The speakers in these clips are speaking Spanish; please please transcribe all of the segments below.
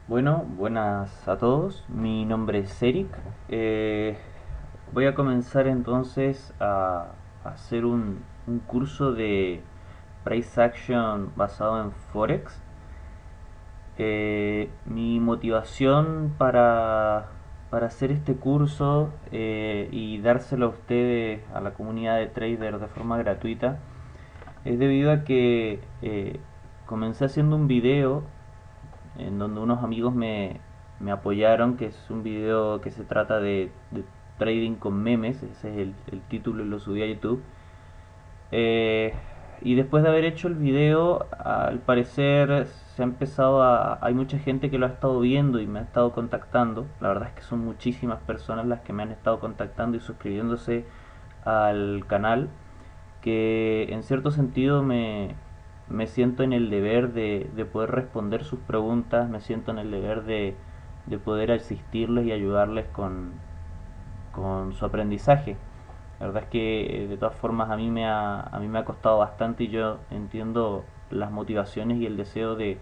Bueno, buenas a todos. Mi nombre es Eric. Eh, Voy a comenzar entonces a hacer un curso de Price Action basado en Forex. Mi motivación para hacer este curso y dárselo a ustedes, a la comunidad de traders de forma gratuita, es debido a que comencé haciendo un video en donde unos amigos me apoyaron, que es un video que se trata de trading con memes, ese es el título y lo subí a YouTube. Eh, y después de haber hecho el video, al parecer se ha empezado hay mucha gente que lo ha estado viendo y me ha estado contactando. La verdad es que son muchísimas personas las que me han estado contactando y suscribiéndose al canal, que en cierto sentido me siento en el deber de poder responder sus preguntas, me siento en el deber de poder asistirles y ayudarles con su aprendizaje. La verdad es que de todas formas a mí me ha costado bastante y yo entiendo las motivaciones y el deseo de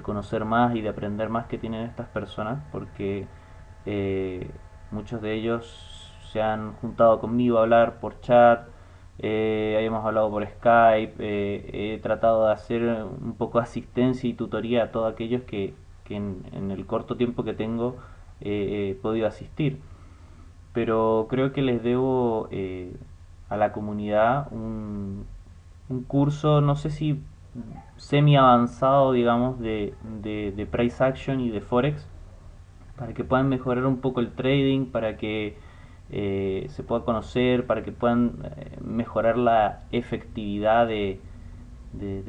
conocer más y de aprender más que tienen estas personas, porque eh, muchos de ellos se han juntado conmigo a hablar por chat, hemos hablado por Skype, he tratado de hacer un poco de asistencia y tutoría a todos aquellos que en el corto tiempo que tengo he podido asistir, pero creo que les debo a la comunidad un curso, no sé si semi avanzado, digamos, de price action y de forex, para que puedan mejorar un poco el trading, para que se pueda conocer, para que puedan mejorar la efectividad de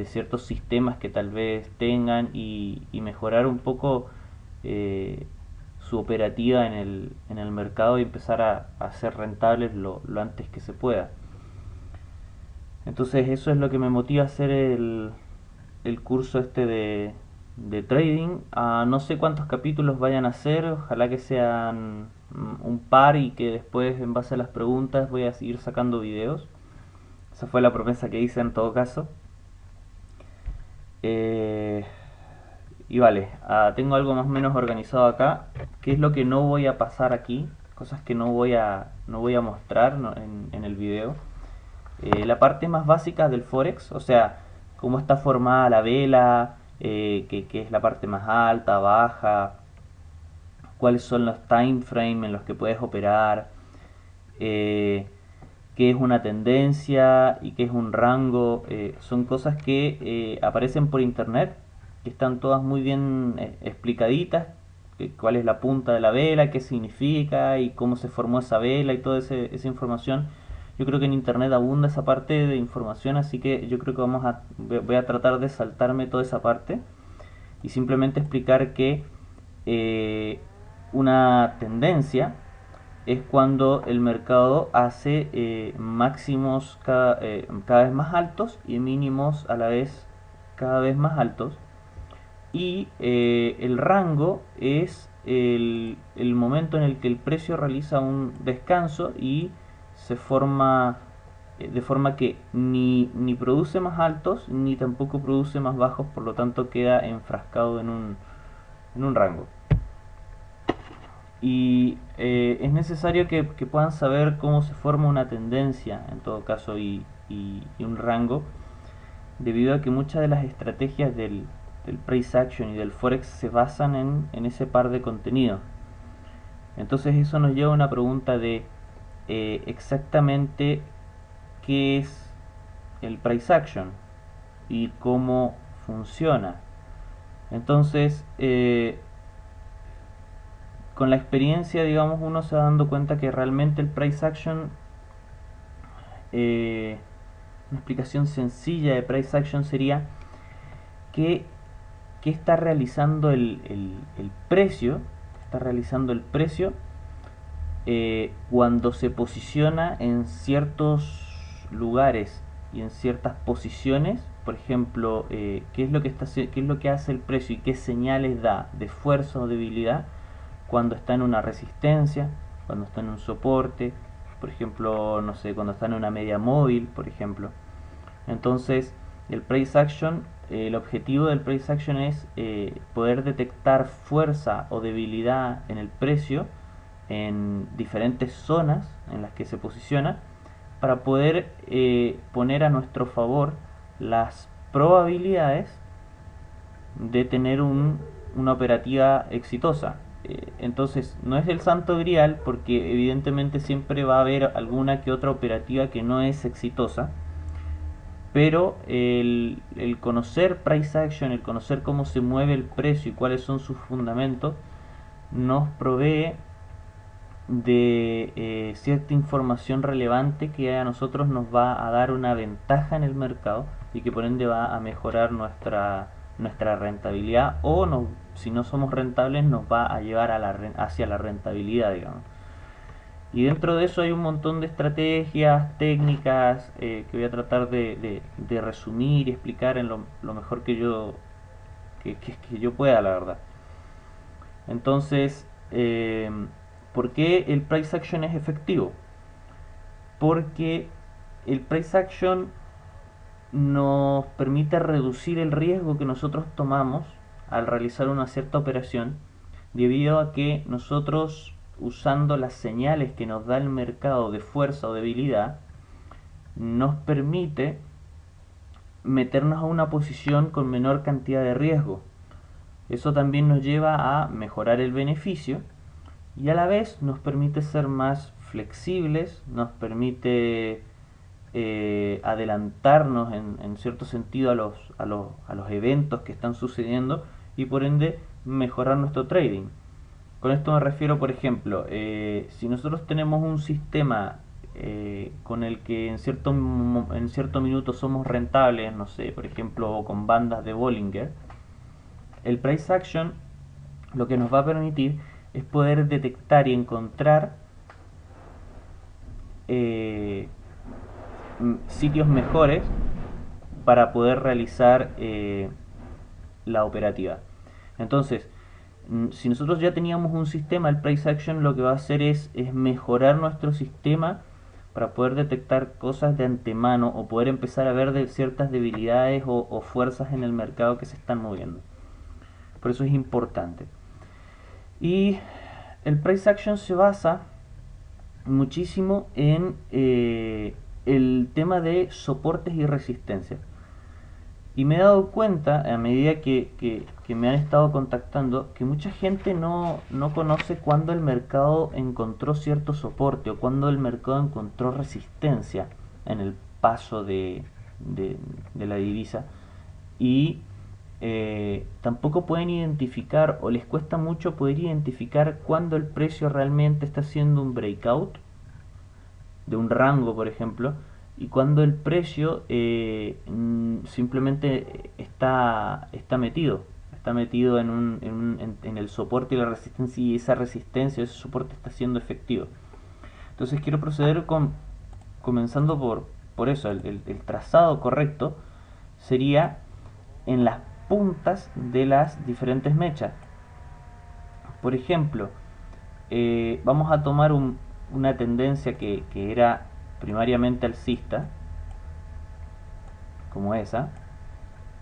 ciertos sistemas que tal vez tengan y mejorar un poco eh, su operativa en el mercado y empezar a ser rentables lo antes que se pueda. Entonces eso es lo que me motiva a hacer el curso este de trading. No sé cuántos capítulos vayan a ser, ojalá que sean un par y que después en base a las preguntas voy a seguir sacando videos. Esa fue la promesa que hice en todo caso. Eh, y vale, tengo algo más o menos organizado acá. ¿Qué es lo que no voy a pasar aquí? Cosas que no voy a mostrar, ¿no?, en el video. La parte más básica del Forex, o sea, cómo está formada la vela, que es la parte más alta, baja, cuáles son los time frames en los que puedes operar, eh, qué es una tendencia y qué es un rango. Son cosas que aparecen por internet, que están todas muy bien explicaditas, cuál es la punta de la vela, qué significa y cómo se formó esa vela y toda esa información. Yo creo que en internet abunda esa parte de información, así que yo creo que voy a tratar de saltarme toda esa parte y simplemente explicar que eh, una tendencia es cuando el mercado hace máximos cada vez más altos y mínimos a la vez cada vez más altos. Y el rango es el momento en el que el precio realiza un descanso y se forma de forma que ni produce más altos ni tampoco produce más bajos, por lo tanto queda enfrascado en un rango. Y es necesario que puedan saber cómo se forma una tendencia, en todo caso, y un rango, debido a que muchas de las estrategias del price action y del forex se basan en ese par de contenidos. Entonces eso nos lleva a una pregunta de exactamente qué es el price action y cómo funciona. Entonces, con la experiencia, digamos, uno se va dando cuenta que realmente el price action, eh, una explicación sencilla de price action sería que, que está realizando el precio, está realizando el precio cuando se posiciona en ciertos lugares y en ciertas posiciones. Por ejemplo, qué es lo que hace el precio y qué señales da de fuerza o debilidad cuando está en una resistencia, cuando está en un soporte, por ejemplo, no sé, cuando está en una media móvil, por ejemplo. Entonces, el price action, el objetivo del price action es poder detectar fuerza o debilidad en el precio en diferentes zonas en las que se posiciona para poder poner a nuestro favor las probabilidades de tener una operativa exitosa. Entonces, no es el santo grial porque evidentemente siempre va a haber alguna que otra operativa que no es exitosa, pero el conocer price action, el conocer cómo se mueve el precio y cuáles son sus fundamentos, nos provee de cierta información relevante que a nosotros nos va a dar una ventaja en el mercado y que por ende va a mejorar nuestra rentabilidad, o no, si no somos rentables nos va a llevar hacia la rentabilidad, digamos. Y dentro de eso hay un montón de estrategias, técnicas que voy a tratar de resumir y explicar en lo mejor que yo pueda, la verdad. Entonces, ¿por qué el price action es efectivo? Porque el price action nos permite reducir el riesgo que nosotros tomamos al realizar una cierta operación, debido a que nosotros, usando las señales que nos da el mercado de fuerza o debilidad, nos permite meternos a una posición con menor cantidad de riesgo. Eso también nos lleva a mejorar el beneficio y a la vez nos permite ser más flexibles, nos permite adelantarnos en cierto sentido a los eventos que están sucediendo y por ende mejorar nuestro trading. Con esto me refiero, por ejemplo, si nosotros tenemos un sistema con el que en cierto minuto somos rentables, no sé, por ejemplo, con bandas de Bollinger, el price action lo que nos va a permitir es poder detectar y encontrar sitios mejores para poder realizar la operativa. Entonces, si nosotros ya teníamos un sistema, el price action lo que va a hacer es mejorar nuestro sistema para poder detectar cosas de antemano o poder empezar a ver de ciertas debilidades o fuerzas en el mercado que se están moviendo. Por eso es importante. Y el price action se basa muchísimo en el tema de soportes y resistencia. Y me he dado cuenta, a medida que me han estado contactando, que mucha gente no conoce cuándo el mercado encontró cierto soporte o cuándo el mercado encontró resistencia en el paso de la divisa. Y tampoco pueden identificar, o les cuesta mucho poder identificar cuándo el precio realmente está haciendo un breakout de un rango, por ejemplo, y cuando el precio simplemente está metido en el soporte y la resistencia, y esa resistencia, ese soporte está siendo efectivo. Entonces quiero proceder comenzando por eso. El trazado correcto sería en las puntas de las diferentes mechas. Por ejemplo, vamos a tomar una tendencia que era primariamente alcista, como esa,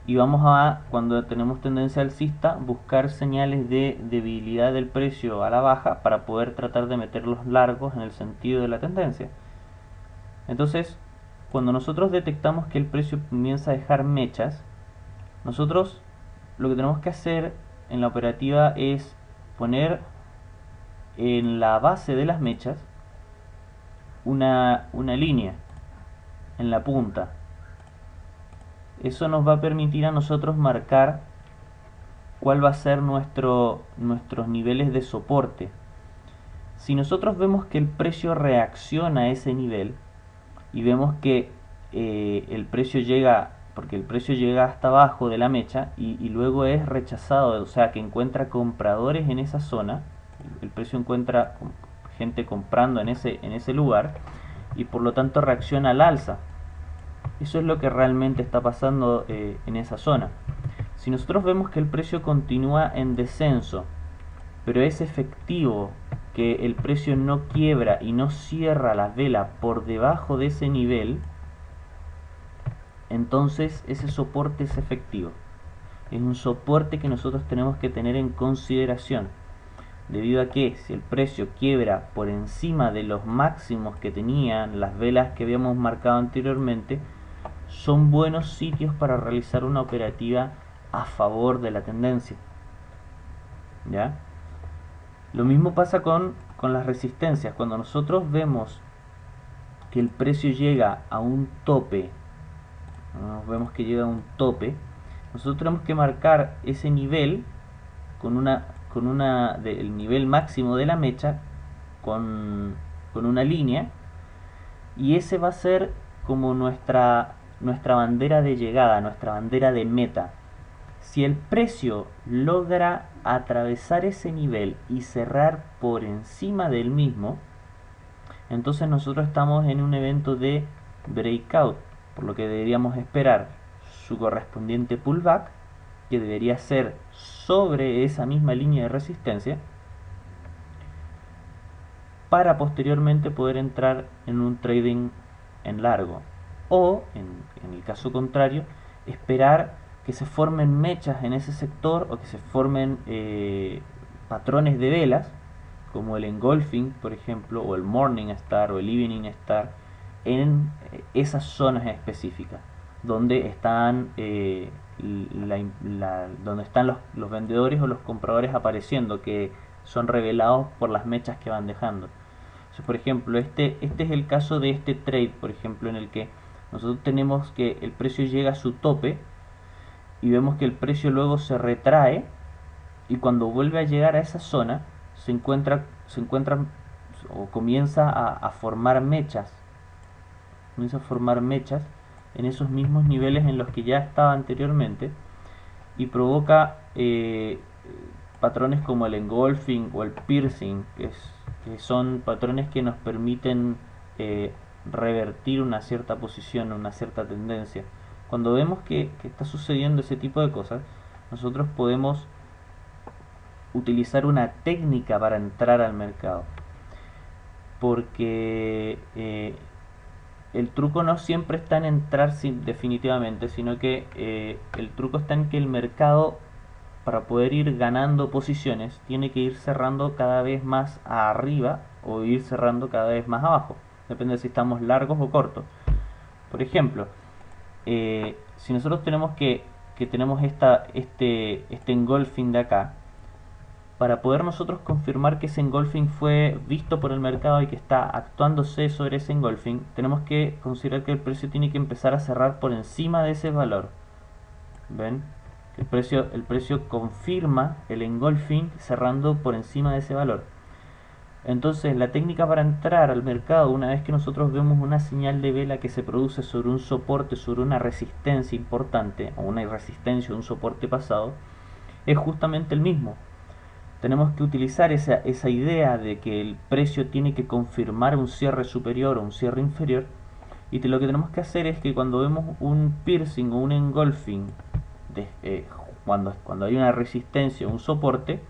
y vamos a, cuando tenemos tendencia alcista, buscar señales de debilidad del precio a la baja para poder tratar de meter los largos en el sentido de la tendencia. Entonces, cuando nosotros detectamos que el precio comienza a dejar mechas, nosotros lo que tenemos que hacer en la operativa es poner en la base de las mechas una línea en la punta. Eso nos va a permitir a nosotros marcar cuál va a ser nuestros niveles de soporte. Si nosotros vemos que el precio reacciona a ese nivel y vemos que el precio llega, porque el precio llega hasta abajo de la mecha y luego es rechazado, o sea que encuentra compradores en esa zona, el precio encuentra gente comprando en ese lugar y por lo tanto reacciona al alza. Eso es lo que realmente está pasando en esa zona. Si nosotros vemos que el precio continúa en descenso, pero es efectivo que el precio no quiebra y no cierra la vela por debajo de ese nivel, entonces ese soporte es efectivo. Es un soporte que nosotros tenemos que tener en consideración, debido a que si el precio quiebra por encima de los máximos que tenían las velas que habíamos marcado anteriormente, son buenos sitios para realizar una operativa a favor de la tendencia. ¿Ya? Lo mismo pasa con las resistencias. Cuando nosotros vemos que el precio llega a un tope, vemos que llega a un tope, nosotros tenemos que marcar ese nivel el nivel máximo de la mecha con una línea, y ese va a ser como nuestra bandera de llegada, nuestra bandera de meta. Si el precio logra atravesar ese nivel y cerrar por encima del mismo, entonces nosotros estamos en un evento de breakout, por lo que deberíamos esperar su correspondiente pullback, que debería ser sobre esa misma línea de resistencia, para posteriormente poder entrar en un trading en largo, o en el caso contrario, esperar que se formen mechas en ese sector, o que se formen patrones de velas como el engulfing, por ejemplo, o el morning star o el evening star, en esas zonas específicas donde están donde están los vendedores o los compradores apareciendo, que son revelados por las mechas que van dejando. Entonces, por ejemplo, este es el caso de este trade, por ejemplo, en el que nosotros tenemos que el precio llega a su tope y vemos que el precio luego se retrae, y cuando vuelve a llegar a esa zona se encuentra o comienza a formar mechas, en esos mismos niveles en los que ya estaba anteriormente, y provoca patrones como el engulfing o el piercing, que son patrones que nos permiten revertir una cierta posición, una cierta tendencia. Cuando vemos que está sucediendo ese tipo de cosas, nosotros podemos utilizar una técnica para entrar al mercado, porque el truco no siempre está en entrar definitivamente, sino que el truco está en que el mercado, para poder ir ganando posiciones, tiene que ir cerrando cada vez más arriba o ir cerrando cada vez más abajo, depende de si estamos largos o cortos. Por ejemplo, si nosotros tenemos tenemos este engulfing de acá, para poder nosotros confirmar que ese engulfing fue visto por el mercado y que está actuándose sobre ese engulfing, tenemos que considerar que el precio tiene que empezar a cerrar por encima de ese valor. ¿Ven? El precio confirma el engulfing cerrando por encima de ese valor. Entonces, la técnica para entrar al mercado, una vez que nosotros vemos una señal de vela que se produce sobre un soporte, sobre una resistencia importante, o una resistencia o un soporte pasado, es justamente el mismo. Tenemos que utilizar esa idea de que el precio tiene que confirmar un cierre superior o un cierre inferior, y lo que tenemos que hacer es que cuando vemos un piercing o un engulfing, cuando hay una resistencia o un soporte,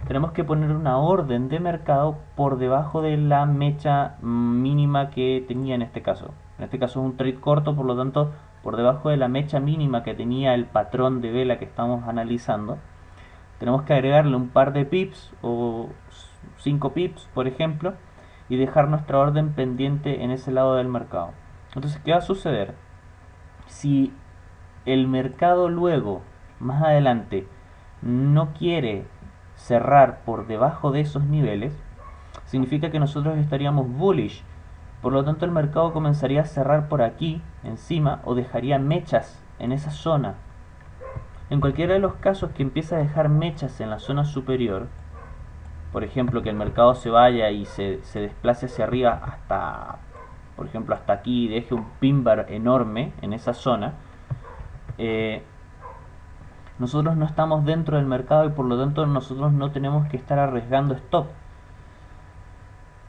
tenemos que poner una orden de mercado por debajo de la mecha mínima que tenía en este caso. En este caso es un trade corto, por lo tanto, por debajo de la mecha mínima que tenía el patrón de vela que estamos analizando, tenemos que agregarle un par de pips o 5 pips, por ejemplo, y dejar nuestra orden pendiente en ese lado del mercado. Entonces, ¿qué va a suceder? Si el mercado luego, más adelante, no quiere cerrar por debajo de esos niveles, significa que nosotros estaríamos bullish. Por lo tanto, el mercado comenzaría a cerrar por aquí, encima, o dejaría mechas en esa zona. En cualquiera de los casos que empiece a dejar mechas en la zona superior, por ejemplo, que el mercado se vaya y se desplace hacia arriba hasta, por ejemplo, hasta aquí, y deje un pin bar enorme en esa zona, nosotros no estamos dentro del mercado y por lo tanto nosotros no tenemos que estar arriesgando stop.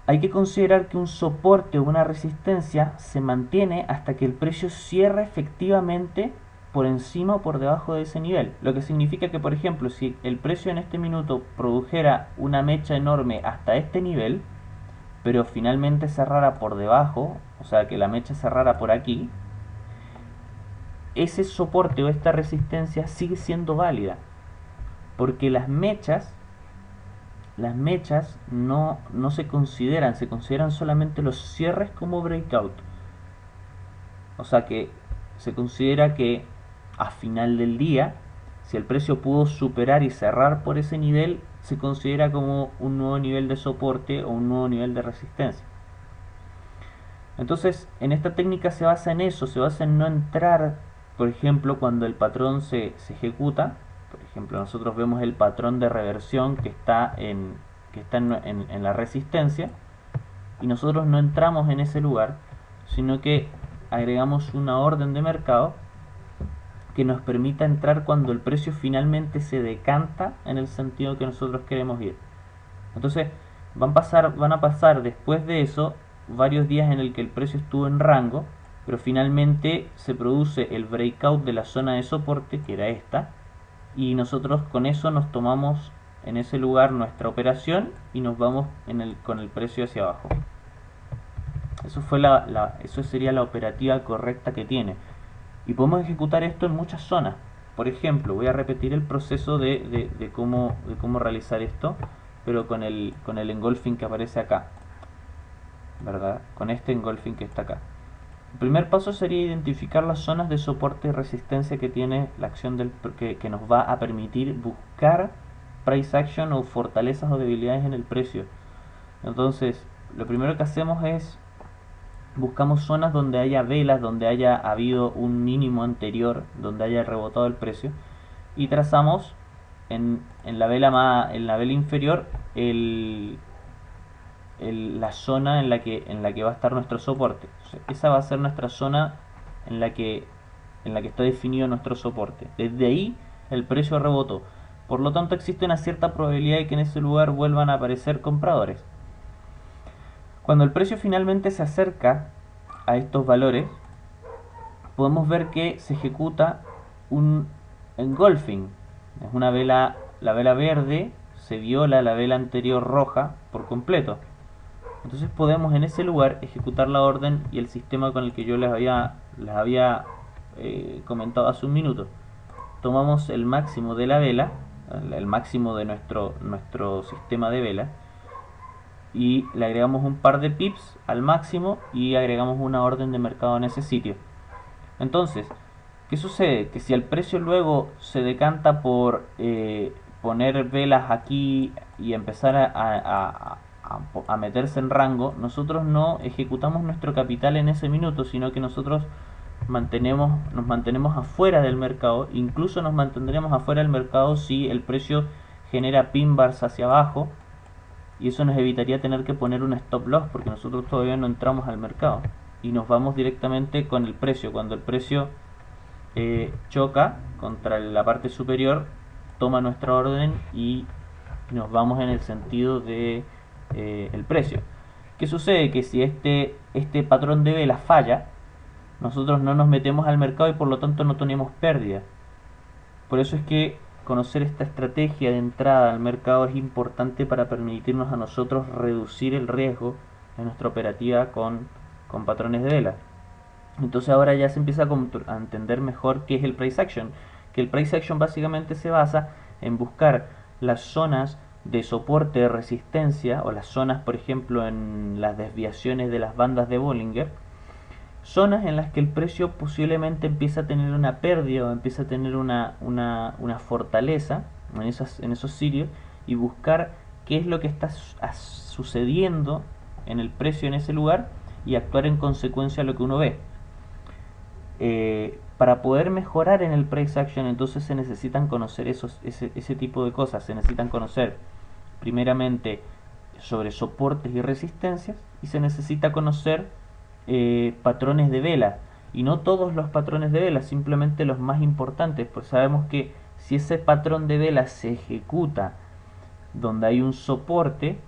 Hay que considerar que un soporte o una resistencia se mantiene hasta que el precio cierra efectivamente por encima o por debajo de ese nivel, lo que significa que, por ejemplo, si el precio en este minuto produjera una mecha enorme hasta este nivel, pero finalmente cerrara por debajo, o sea que la mecha cerrara por aquí, ese soporte o esta resistencia sigue siendo válida, porque las mechas no se consideran solamente los cierres como breakout. O sea que se considera que a final del día, si el precio pudo superar y cerrar por ese nivel, se considera como un nuevo nivel de soporte o un nuevo nivel de resistencia. Entonces, en esta técnica se basa en eso, se basa en no entrar, por ejemplo, cuando el patrón se ejecuta. Por ejemplo, nosotros vemos el patrón de reversión que está en la resistencia, y nosotros no entramos en ese lugar, sino que agregamos una orden de mercado que nos permita entrar cuando el precio finalmente se decanta en el sentido que nosotros queremos ir. Entonces van a pasar después de eso varios días en el que el precio estuvo en rango, pero finalmente se produce el breakout de la zona de soporte, que era esta, y nosotros con eso nos tomamos en ese lugar nuestra operación y nos vamos con el precio hacia abajo. Eso sería la operativa correcta que tiene. Y podemos ejecutar esto en muchas zonas. Por ejemplo, voy a repetir el proceso de cómo realizar esto, pero con el engulfing que aparece acá, ¿verdad? Con este engulfing que está acá. El primer paso sería identificar las zonas de soporte y resistencia que tiene la acción que nos va a permitir buscar price action o fortalezas o debilidades en el precio. Entonces, lo primero que hacemos es buscamos zonas donde haya velas, donde haya habido un mínimo anterior, donde haya rebotado el precio, y trazamos en la vela inferior la zona en la que va a estar nuestro soporte. O sea, esa va a ser nuestra zona en la que está definido nuestro soporte. Desde ahí el precio rebotó. Por lo tanto, existe una cierta probabilidad de que en ese lugar vuelvan a aparecer compradores. Cuando el precio finalmente se acerca a estos valores, podemos ver que se ejecuta un engulfing. Es una vela, la vela verde se viola la vela anterior roja por completo. Entonces podemos en ese lugar ejecutar la orden y el sistema con el que yo les había comentado hace un minuto. Tomamos el máximo de la vela, el máximo de nuestro sistema de vela, y le agregamos un par de pips al máximo y agregamos una orden de mercado en ese sitio. Entonces, ¿qué sucede? Que si el precio luego se decanta por poner velas aquí y empezar a meterse en rango, nosotros no ejecutamos nuestro capital en ese minuto, sino que nosotros nos mantenemos afuera del mercado. Incluso nos mantendremos afuera del mercado si el precio genera pin bars hacia abajo, y eso nos evitaría tener que poner un stop loss, porque nosotros todavía no entramos al mercado y nos vamos directamente con el precio. Cuando el precio choca contra la parte superior, toma nuestra orden y nos vamos en el sentido de el precio. ¿Qué sucede? Que si este patrón de vela falla, nosotros no nos metemos al mercado y por lo tanto no tenemos pérdida. Por eso es que conocer esta estrategia de entrada al mercado es importante para permitirnos a nosotros reducir el riesgo de nuestra operativa con patrones de vela. Entonces ahora ya se empieza a entender mejor qué es el price action. Que el price action básicamente se basa en buscar las zonas de soporte de resistencia, o las zonas, por ejemplo, en las desviaciones de las bandas de Bollinger, zonas en las que el precio posiblemente empieza a tener una pérdida o empieza a tener una fortaleza en esos sitios, y buscar qué es lo que está sucediendo en el precio en ese lugar y actuar en consecuencia a lo que uno ve. Para poder mejorar en el price action, entonces se necesitan conocer ese tipo de cosas. Se necesitan conocer primeramente sobre soportes y resistencias, y se necesita conocer patrones de vela, y no todos los patrones de vela, simplemente los más importantes. Pues sabemos que si ese patrón de vela se ejecuta donde hay un soporte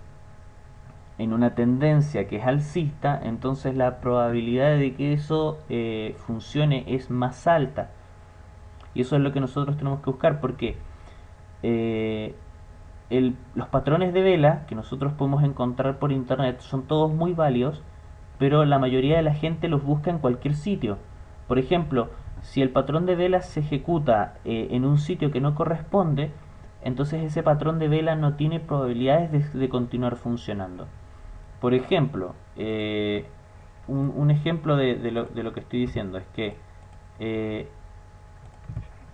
en una tendencia que es alcista, entonces la probabilidad de que eso funcione es más alta, y eso es lo que nosotros tenemos que buscar, porque los patrones de vela que nosotros podemos encontrar por internet son todos muy válidos, pero la mayoría de la gente los busca en cualquier sitio. Por ejemplo, Si el patrón de vela se ejecuta en un sitio que no corresponde, entonces ese patrón de vela no tiene probabilidades de continuar funcionando. Por ejemplo, un ejemplo de lo que estoy diciendo es que eh,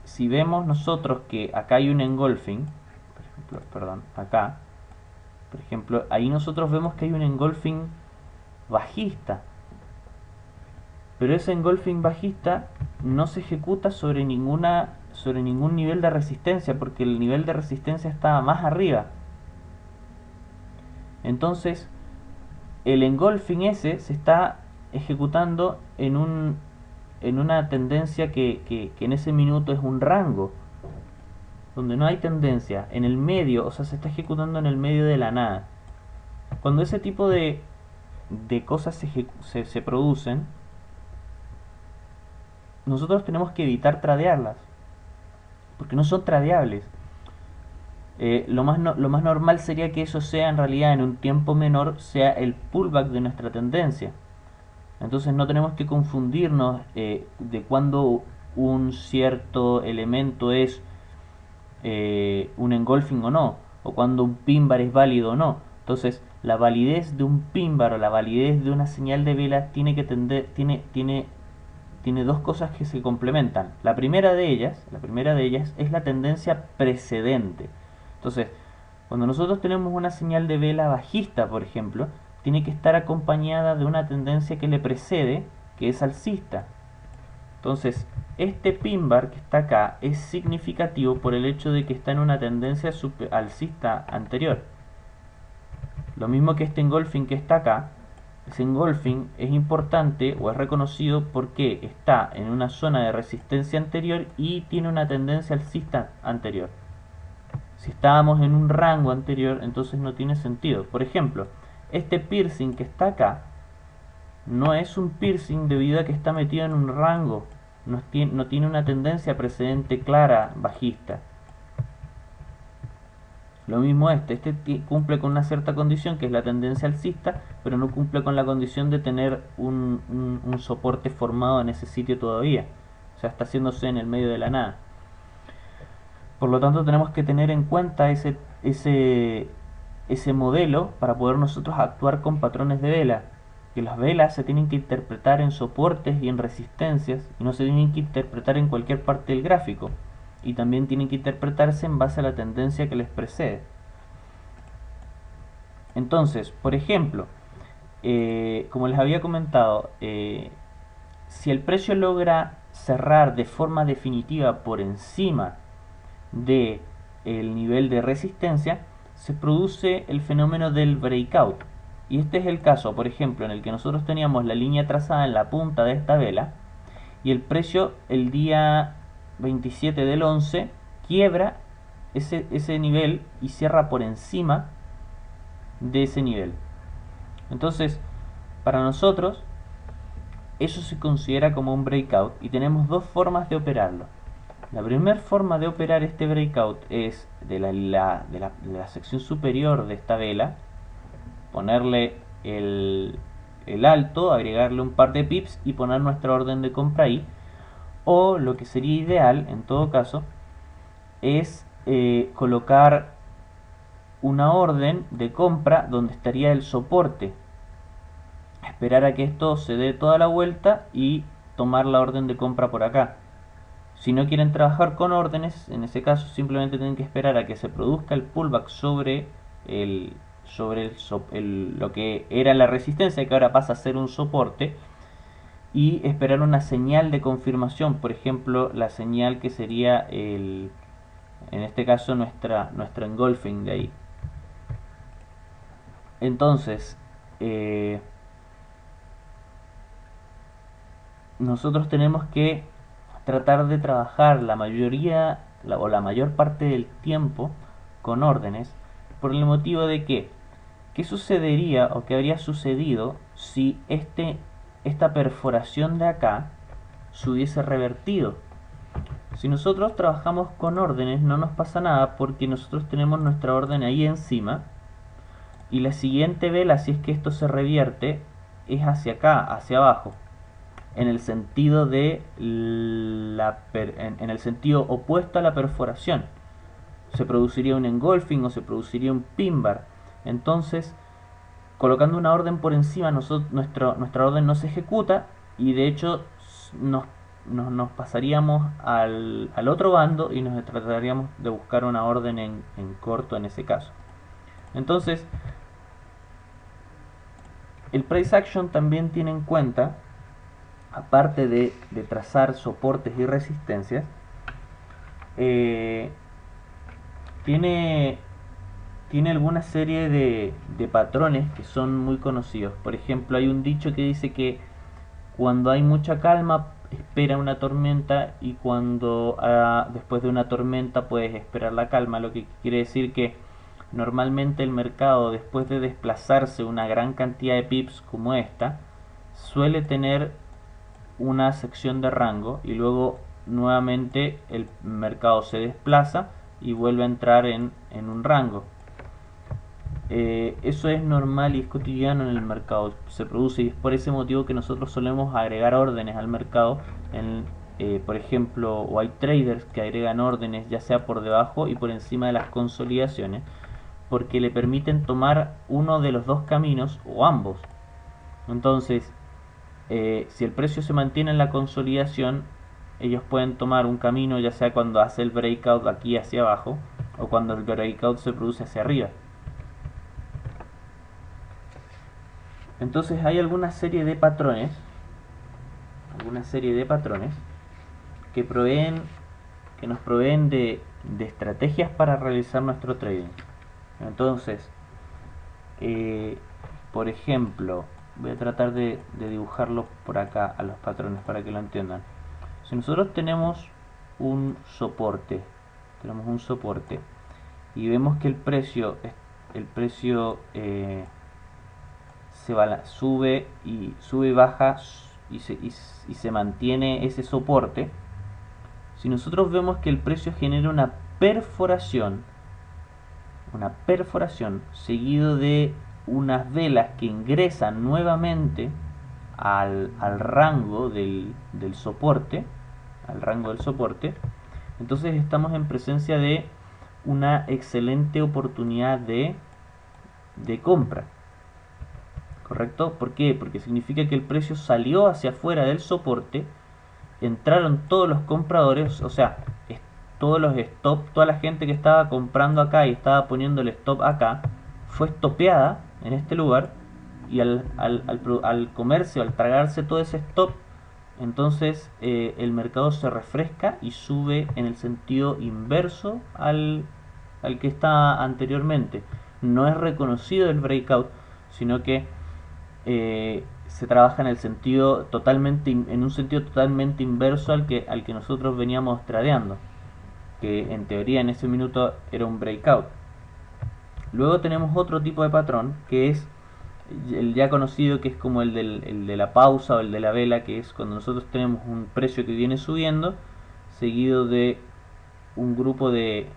si vemos nosotros que acá hay un engulfing, por ejemplo, perdón, acá, por ejemplo, ahí nosotros vemos que hay un engulfing bajista, pero ese engulfing bajista no se ejecuta sobre ningún nivel de resistencia, porque el nivel de resistencia está más arriba. Entonces, el engulfing ese se está ejecutando en una tendencia que en ese minuto es un rango, donde no hay tendencia, en el medio, o sea, se está ejecutando en el medio de la nada. Cuando ese tipo de cosas se producen, nosotros tenemos que evitar tradearlas, porque no son tradeables. Lo más normal sería que eso sea en realidad en un tiempo menor, sea el pullback de nuestra tendencia. Entonces no tenemos que confundirnos de cuando un cierto elemento es un engulfing o no, o cuando un pin bar es válido o no. Entonces la validez de un pin bar o la validez de una señal de vela tiene dos cosas que se complementan. La primera de ellas es la tendencia precedente. Entonces, cuando nosotros tenemos una señal de vela bajista, por ejemplo, tiene que estar acompañada de una tendencia que le precede, que es alcista. Entonces, este pin bar que está acá es significativo por el hecho de que está en una tendencia alcista anterior. Lo mismo que este engulfing que está acá. Ese engulfing es importante o es reconocido porque está en una zona de resistencia anterior y tiene una tendencia alcista anterior. Si estábamos en un rango anterior, entonces no tiene sentido. Por ejemplo, este piercing que está acá no es un piercing debido a que está metido en un rango, no tiene una tendencia precedente clara bajista. Lo mismo este cumple con una cierta condición que es la tendencia alcista, pero no cumple con la condición de tener un soporte formado en ese sitio todavía. O sea, está haciéndose en el medio de la nada. Por lo tanto, tenemos que tener en cuenta ese modelo para poder nosotros actuar con patrones de vela. Que las velas se tienen que interpretar en soportes y en resistencias y no se tienen que interpretar en cualquier parte del gráfico. Y también tienen que interpretarse en base a la tendencia que les precede. Entonces, por ejemplo, como les había comentado, si el precio logra cerrar de forma definitiva por encima de el nivel de resistencia, se produce el fenómeno del breakout. Y este es el caso, por ejemplo, en el que nosotros teníamos la línea trazada en la punta de esta vela y el precio el día 27 del 11 quiebra ese nivel y cierra por encima de ese nivel. Entonces, para nosotros, eso se considera como un breakout y tenemos dos formas de operarlo. La primera forma de operar este breakout es de la sección superior de esta vela, ponerle el alto, agregarle un par de pips y poner nuestra orden de compra ahí. O lo que sería ideal, en todo caso, es colocar una orden de compra donde estaría el soporte. Esperar a que esto se dé toda la vuelta y tomar la orden de compra por acá. Si no quieren trabajar con órdenes, en ese caso simplemente tienen que esperar a que se produzca el pullback sobre lo que era la resistencia, que ahora pasa a ser un soporte, y esperar una señal de confirmación, por ejemplo la señal que sería en este caso nuestro engulfing de ahí. Entonces nosotros tenemos que tratar de trabajar la mayor parte del tiempo con órdenes, por el motivo de que ¿qué sucedería o qué habría sucedido si esta perforación de acá se hubiese revertido? Si nosotros trabajamos con órdenes no nos pasa nada porque nosotros tenemos nuestra orden ahí encima y la siguiente vela, si es que esto se revierte, es hacia acá, hacia abajo. en el sentido de en el sentido opuesto a la perforación. Se produciría un engulfing o se produciría un pin bar. Entonces, colocando una orden por encima, nuestra orden no se ejecuta y de hecho nos pasaríamos al otro bando y nos trataríamos de buscar una orden en corto en ese caso. Entonces, el price action también tiene en cuenta, aparte de trazar soportes y resistencias, tiene alguna serie de patrones que son muy conocidos. Por ejemplo, hay un dicho que dice que cuando hay mucha calma espera una tormenta, y cuando después de una tormenta puedes esperar la calma, lo que quiere decir que normalmente el mercado, después de desplazarse una gran cantidad de pips como esta, suele tener una sección de rango y luego nuevamente el mercado se desplaza y vuelve a entrar en un rango. Eso es normal y es cotidiano en el mercado, se produce, y es por ese motivo que nosotros solemos agregar órdenes al mercado. Por ejemplo, o hay traders que agregan órdenes ya sea por debajo y por encima de las consolidaciones, porque le permiten tomar uno de los dos caminos o ambos. Entonces, si el precio se mantiene en la consolidación, ellos pueden tomar un camino ya sea cuando hace el breakout aquí hacia abajo o cuando el breakout se produce hacia arriba. Entonces hay alguna serie de patrones que nos proveen de estrategias para realizar nuestro trading. Entonces, por ejemplo, voy a tratar de dibujarlo por acá a los patrones para que lo entiendan. Si nosotros tenemos un soporte y vemos que el precio sube y baja y se mantiene ese soporte. Si nosotros vemos que el precio genera una perforación seguido de unas velas que ingresan nuevamente al rango del soporte, entonces estamos en presencia de una excelente oportunidad de compra. ¿Correcto? ¿Por qué? Porque significa que el precio salió hacia afuera del soporte, entraron todos los compradores, o sea, todos los stop, toda la gente que estaba comprando acá y estaba poniendo el stop acá, fue estopeada en este lugar, y al comercio, al tragarse todo ese stop, entonces el mercado se refresca y sube en el sentido inverso al que estaba anteriormente. No es reconocido el breakout, sino que se trabaja en un sentido totalmente inverso al que nosotros veníamos tradeando, que en teoría en ese minuto era un breakout. Luego tenemos otro tipo de patrón, que es el ya conocido, que es como el de la pausa o el de la vela, que es cuando nosotros tenemos un precio que viene subiendo seguido de un grupo de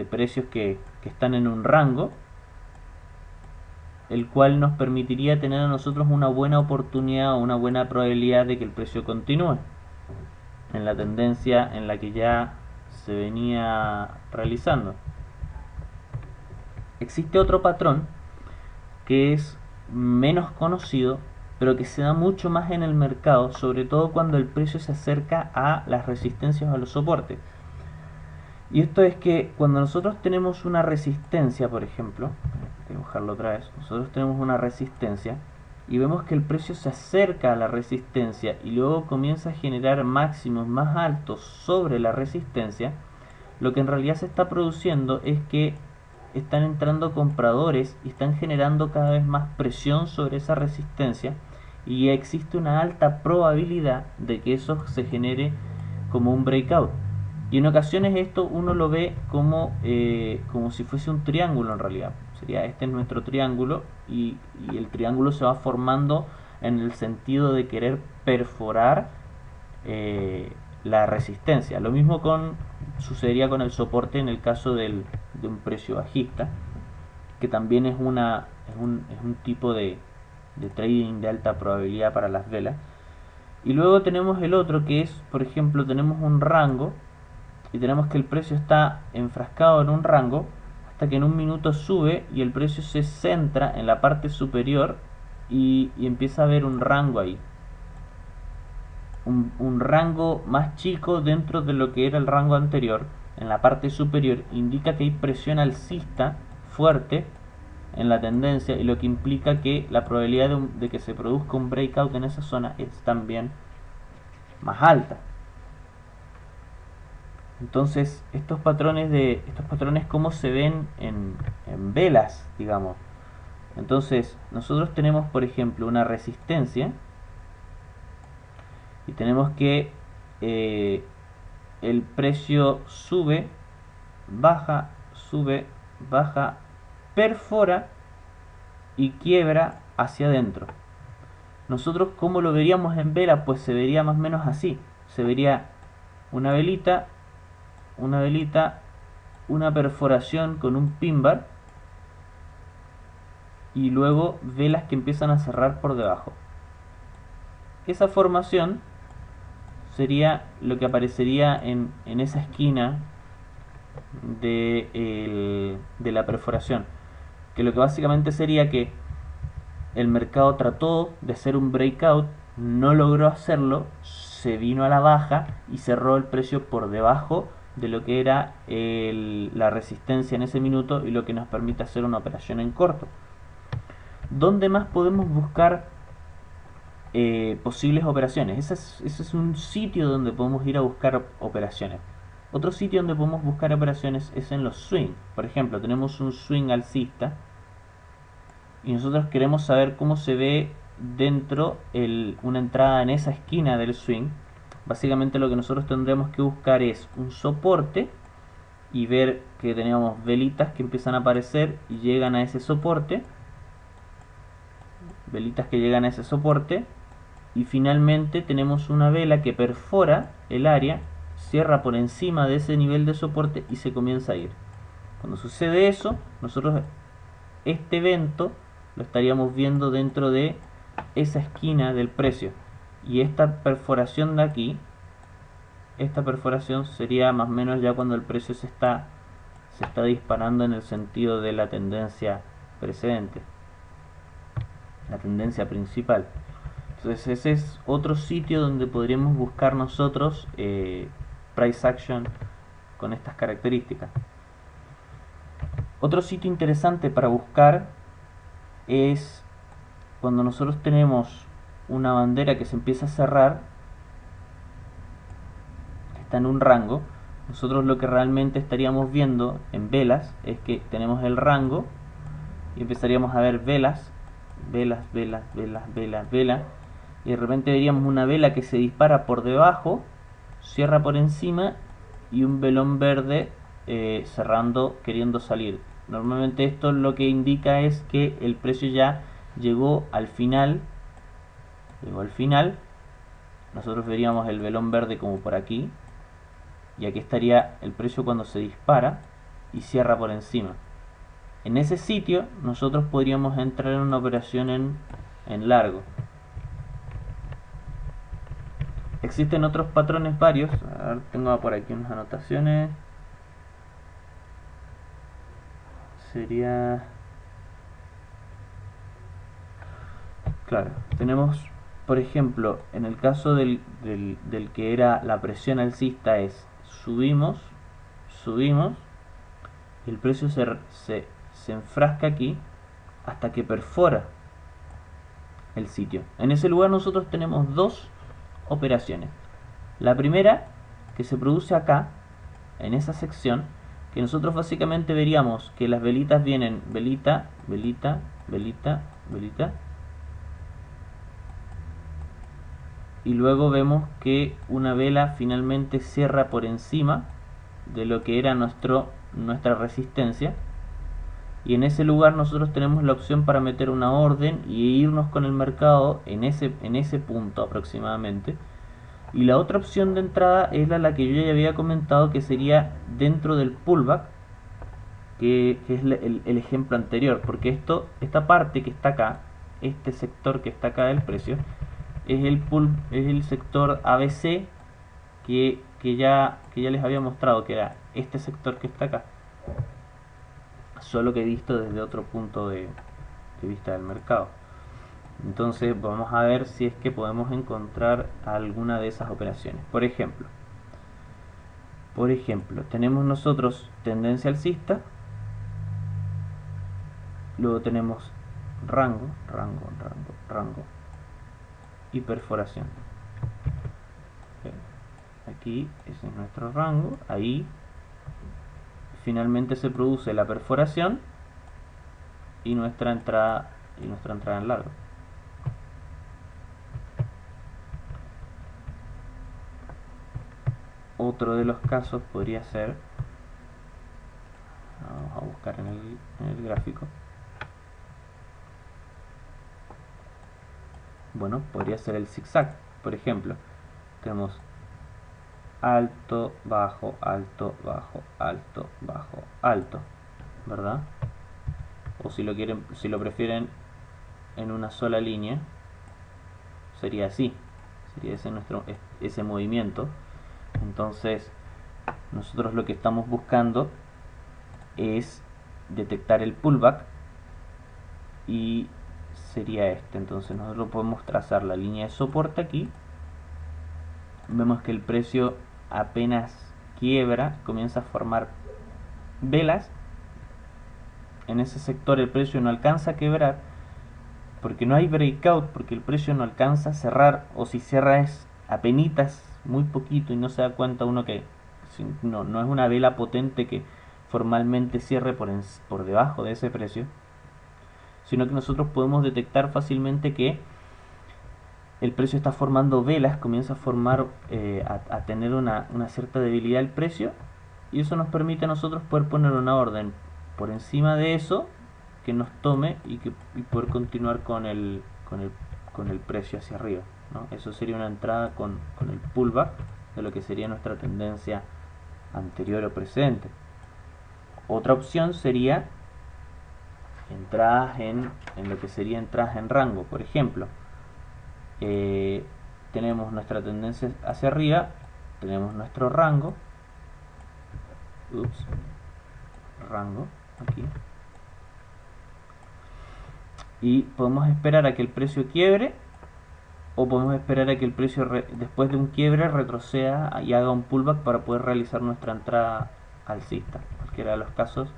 precios que están en un rango, el cual nos permitiría tener a nosotros una buena oportunidad o una buena probabilidad de que el precio continúe en la tendencia en la que ya se venía realizando. Existe otro patrón que es menos conocido, pero que se da mucho más en el mercado, sobre todo cuando el precio se acerca a las resistencias o a los soportes. Y esto es que cuando nosotros tenemos una resistencia, por ejemplo, voy a dibujarlo otra vez, nosotros tenemos una resistencia y vemos que el precio se acerca a la resistencia y luego comienza a generar máximos más altos sobre la resistencia, lo que en realidad se está produciendo es que están entrando compradores y están generando cada vez más presión sobre esa resistencia, y existe una alta probabilidad de que eso se genere como un breakout. Y en ocasiones esto uno lo ve como si fuese un triángulo en realidad. Sería, este es nuestro triángulo y el triángulo se va formando en el sentido de querer perforar la resistencia. Lo mismo sucedería con el soporte en el caso de un precio bajista, que también es un tipo de trading de alta probabilidad para las velas. Y luego tenemos el otro que es, por ejemplo, tenemos un rango y tenemos que el precio está enfrascado en un rango hasta que en un minuto sube y el precio se centra en la parte superior y empieza a haber un rango ahí. Un rango más chico dentro de lo que era el rango anterior, en la parte superior, indica que hay presión alcista fuerte en la tendencia, y lo que implica que la probabilidad de que se produzca un breakout en esa zona es también más alta. Entonces, estos patrones cómo se ven en velas, digamos. Entonces, nosotros tenemos, por ejemplo, una resistencia y tenemos que el precio sube, baja, perfora y quiebra hacia adentro. Nosotros, ¿cómo lo veríamos en vela? Pues se vería más o menos así. Se vería una velita, una perforación con un pin bar y luego velas que empiezan a cerrar por debajo. Esa formación sería lo que aparecería en esa esquina de la perforación, que lo que básicamente sería que el mercado trató de hacer un breakout, no logró hacerlo, se vino a la baja y cerró el precio por debajo de lo que era la resistencia en ese minuto, y lo que nos permite hacer una operación en corto. ¿Dónde más podemos buscar posibles operaciones? Ese es un sitio donde podemos ir a buscar operaciones. Otro sitio donde podemos buscar operaciones es en los swing. Por ejemplo, tenemos un swing alcista y nosotros queremos saber cómo se ve dentro una entrada en esa esquina del swing. Básicamente lo que nosotros tendremos que buscar es un soporte y ver que tenemos velitas que empiezan a aparecer y llegan a ese soporte, velitas que llegan a ese soporte, y finalmente tenemos una vela que perfora el área, cierra por encima de ese nivel de soporte y se comienza a ir. Cuando sucede eso, nosotros este evento lo estaríamos viendo dentro de esa esquina del precio, y esta perforación de aquí, esta perforación sería más o menos ya cuando el precio se está disparando en el sentido de la tendencia precedente, la tendencia principal. Entonces ese es otro sitio donde podríamos buscar nosotros price action con estas características. Otro sitio interesante para buscar es cuando nosotros tenemos una bandera que se empieza a cerrar, que está en un rango. Nosotros lo que realmente estaríamos viendo en velas es que tenemos el rango y empezaríamos a ver velas, velas, velas, velas, velas, velas, y de repente veríamos una vela que se dispara por debajo, cierra por encima y un velón verde cerrando, queriendo salir. Normalmente esto lo que indica es que el precio ya llegó al final. Nosotros veríamos el velón verde como por aquí, y aquí estaría el precio cuando se dispara y cierra por encima. En ese sitio nosotros podríamos entrar en una operación en largo. Existen otros patrones varios. A ver, tengo por aquí unas anotaciones. Sería... Claro, tenemos, por ejemplo, en el caso del que era la presión alcista, es subimos, y el precio se enfrasca aquí hasta que perfora el sitio. En ese lugar nosotros tenemos dos operaciones. La primera, que se produce acá, en esa sección, que nosotros básicamente veríamos que las velitas vienen velita, velita, velita, velita, y luego vemos que una vela finalmente cierra por encima de lo que era nuestra resistencia, y en ese lugar nosotros tenemos la opción para meter una orden y irnos con el mercado en ese punto aproximadamente. Y la otra opción de entrada es la que yo ya había comentado, que sería dentro del pullback, que es el ejemplo anterior, porque esta parte que está acá, este sector que está acá del precio, es el sector ABC que ya les había mostrado, que era este sector que está acá, solo que visto desde otro punto de vista del mercado. Entonces vamos a ver si es que podemos encontrar alguna de esas operaciones. Por ejemplo, tenemos nosotros tendencia alcista, luego tenemos rango y perforación. Aquí ese es nuestro rango, ahí finalmente se produce la perforación y nuestra entrada en largo. Otro de los casos podría ser, vamos a buscar en el gráfico, bueno, podría ser el zigzag. Por ejemplo, tenemos alto, bajo, alto, bajo, alto, bajo, alto, ¿verdad? O si lo prefieren en una sola línea, sería así, sería ese movimiento. Entonces nosotros lo que estamos buscando es detectar el pullback y sería este. Entonces nosotros podemos trazar la línea de soporte aquí, vemos que el precio apenas quiebra, comienza a formar velas. En ese sector el precio no alcanza a quebrar porque no hay breakout, porque el precio no alcanza a cerrar, o si cierra es apenitas, muy poquito, y no se da cuenta uno que no es una vela potente que formalmente cierre por debajo de ese precio, sino que nosotros podemos detectar fácilmente que el precio está formando velas, comienza a formar, a tener una cierta debilidad el precio, y eso nos permite a nosotros poder poner una orden por encima de eso que nos tome y poder continuar con el precio hacia arriba, ¿no? Eso sería una entrada con el pullback de lo que sería nuestra tendencia anterior o precedente. Otra opción sería entradas en lo que sería entradas en rango. Por ejemplo, tenemos nuestra tendencia hacia arriba, tenemos nuestro rango, rango aquí, y podemos esperar a que el precio quiebre, o podemos esperar a que el precio después de un quiebre retroceda y haga un pullback para poder realizar nuestra entrada alcista. Cualquiera de los casos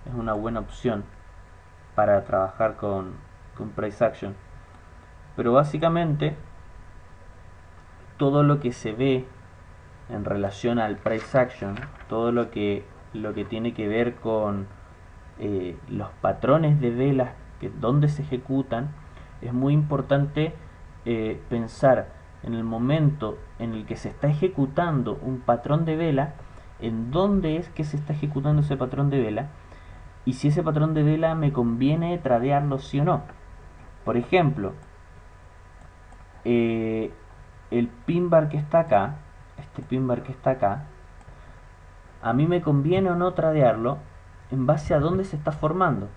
es una buena opción para trabajar con price action. Pero básicamente todo lo que se ve en relación al price action, todo lo que tiene que ver con los patrones de velas donde se ejecutan, es muy importante pensar en el momento en el que se está ejecutando un patrón de vela, en dónde es que se está ejecutando ese patrón de vela, y si ese patrón de vela me conviene tradearlo sí o no. Por ejemplo, el pin bar que está acá, este pin bar que está acá, a mí me conviene o no tradearlo en base a dónde se está formando.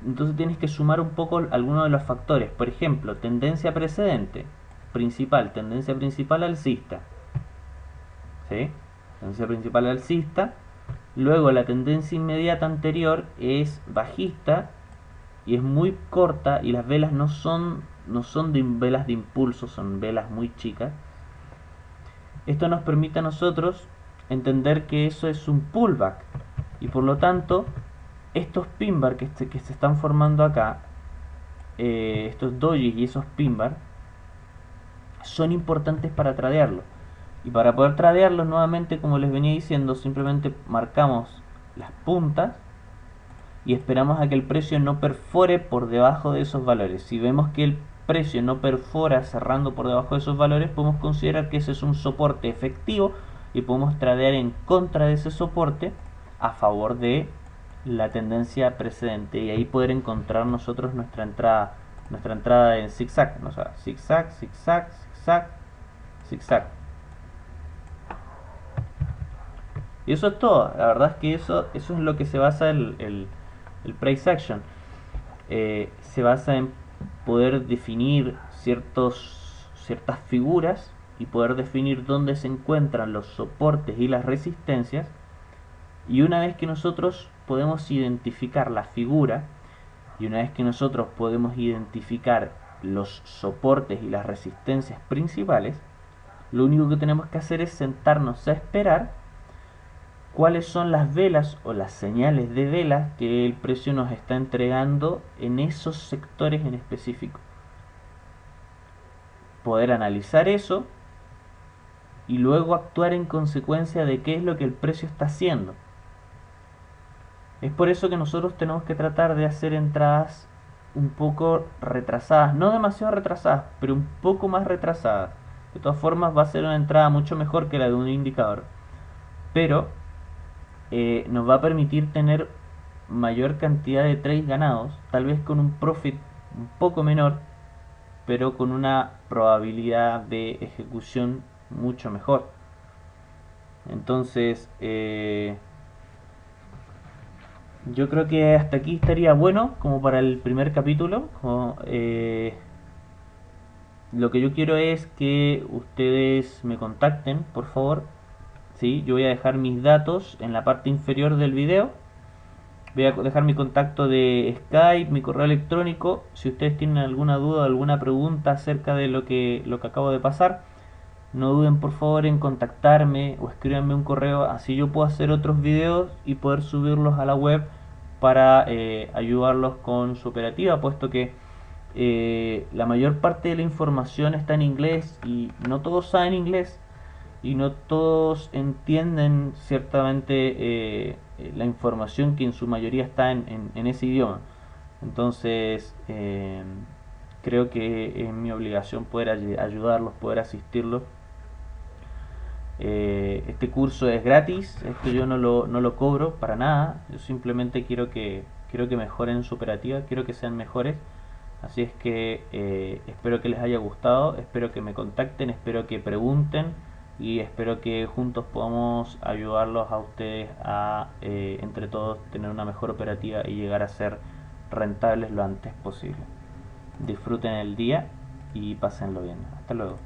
Entonces tienes que sumar un poco algunos de los factores. Por ejemplo, tendencia precedente, tendencia principal alcista, ¿sí? Tendencia principal alcista. Luego la tendencia inmediata anterior es bajista y es muy corta, y las velas no son velas de impulso, son velas muy chicas. Esto nos permite a nosotros entender que eso es un pullback, y por lo tanto estos pin bar que se están formando acá, estos dojis y esos pin bar, son importantes para tradearlo. Y para poder tradearlos nuevamente, como les venía diciendo, simplemente marcamos las puntas y esperamos a que el precio no perfore por debajo de esos valores. Si vemos que el precio no perfora cerrando por debajo de esos valores, podemos considerar que ese es un soporte efectivo y podemos tradear en contra de ese soporte a favor de la tendencia precedente, y ahí poder encontrar nosotros nuestra entrada en zigzag, o sea, zigzag, zigzag, zigzag, zigzag. Y eso es todo. La verdad es que eso es lo que se basa el price action. Se basa en poder definir ciertas figuras y poder definir dónde se encuentran los soportes y las resistencias. Y una vez que nosotros podemos identificar la figura y una vez que nosotros podemos identificar los soportes y las resistencias principales, lo único que tenemos que hacer es sentarnos a esperar cuáles son las velas o las señales de velas que el precio nos está entregando en esos sectores en específico. Poder analizar eso y luego actuar en consecuencia de qué es lo que el precio está haciendo. Es por eso que nosotros tenemos que tratar de hacer entradas un poco retrasadas, no demasiado retrasadas, pero un poco más retrasadas. De todas formas va a ser una entrada mucho mejor que la de un indicador, pero nos va a permitir tener mayor cantidad de trades ganados, tal vez con un profit un poco menor, pero con una probabilidad de ejecución mucho mejor. Entonces, yo creo que hasta aquí estaría bueno como para el primer capítulo. Lo que yo quiero es que ustedes me contacten, por favor. ¿Sí? Yo voy a dejar mis datos en la parte inferior del video. Voy a dejar mi contacto de Skype, mi correo electrónico. Si ustedes tienen alguna duda o alguna pregunta acerca de lo que acabo de pasar, no duden por favor en contactarme o escríbanme un correo, así yo puedo hacer otros videos y poder subirlos a la web para ayudarlos con su operativa, puesto que la mayor parte de la información está en inglés y no todos saben inglés y no todos entienden ciertamente la información que en su mayoría está en ese idioma. Entonces, creo que es mi obligación poder ayudarlos, poder asistirlos. Este curso es gratis, esto yo no lo cobro para nada, yo simplemente quiero que mejoren su operativa, quiero que sean mejores. Así es que espero que les haya gustado, espero que me contacten, espero que pregunten y espero que juntos podamos ayudarlos a ustedes a entre todos tener una mejor operativa y llegar a ser rentables lo antes posible. Disfruten el día y pásenlo bien. Hasta luego.